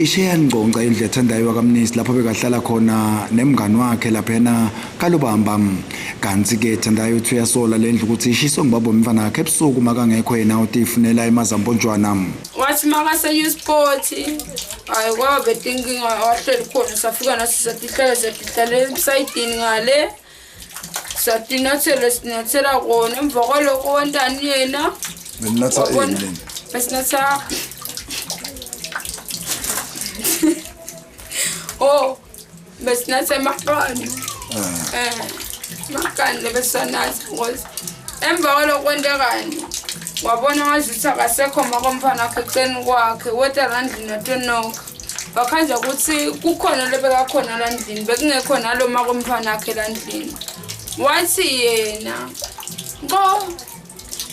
Isheya ngqonqa indle ethandayo wakamnisi lapho bekahlala khona nemngani wakhe laphena kalobamba kanti ke ethandayo uthi uyasola lendlu ukuthi ishiso ngibabo umfana wakhe ebusuku makangekho yena uthi ifunela emazamponjwana wathi makase sport hayi kwaba betinkinga wahleli khona safika nasizatihlala zatihlala emsayidini ngale satinathela kona emva kwaloko wantani yena besinatha oh besinatha makani makani besanatha ngozi emva kwaloko kwendekani wabona ngazuthi akasekho makomfana akhe eceleni kwakhe weta landlini notonoka bakhanza ukuthi kukhona lebekakhona landlini bekungekho nalo makomfana akhe landlini wathi yena ngo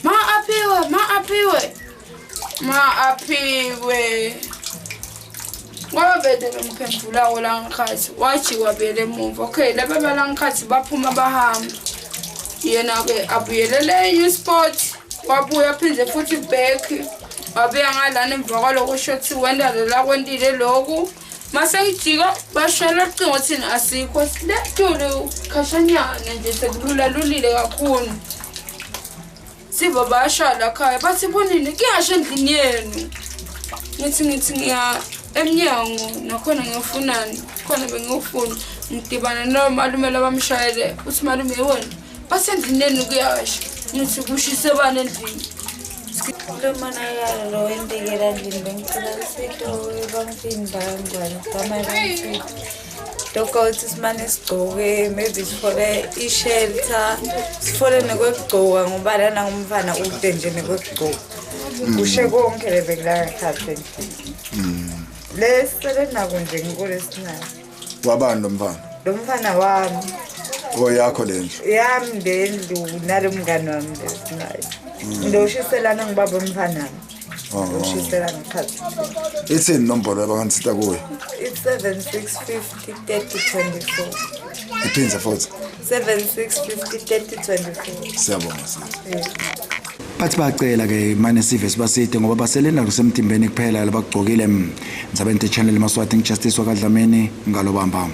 ma apiwe ngoba bedele mphendula olangikhathi wathi wabele emuva okay laba balangikhathi baphuma bahamba yena ke abuyelele sport wabuya phinde futhi back wabuya ngalana emva kwaloko shothi wenda la kwentile lokhu mase ngijika bashela cingo thina asikho letulu khashanyana nje sekulula lulile kakhulu siba bashala khaya bathi bonini kuyasho endlini yenu ngithi ngiya emnyango nakhona ngiyofunani khona bengiyofuna ngidibana nomalume labamshayele uthi malume wena basendlini yenu kuyasho ngithi kushise bani endlini lo mana lo endekela endlini bengicela isito ebantwini bangwane bamabantwini dokothi simane sigcoke maybe sifole i-shelter sifole nekwekugcoka ngoba lana ngumfana ude nje nekwekugcoka kushe konke lebekula ngakhathi endlini leselenako nje ngikulesinani wabani lo mfana wami yakho lendlu yami lendlu nalo mngani wami lesinayo ndoshiselana ngibaba umfana ndoshisela ngikhathi ithini inombolo yabakantsita kuyo it's 7650 3024 iphinza futhi 7650 3024 siyabonga sisi bathi bacela ke manje sive sibaside ngoba baselena kusemtimbeni kuphela labagcokile msabente channel maswati ngijustice wakadlamini ngalobamba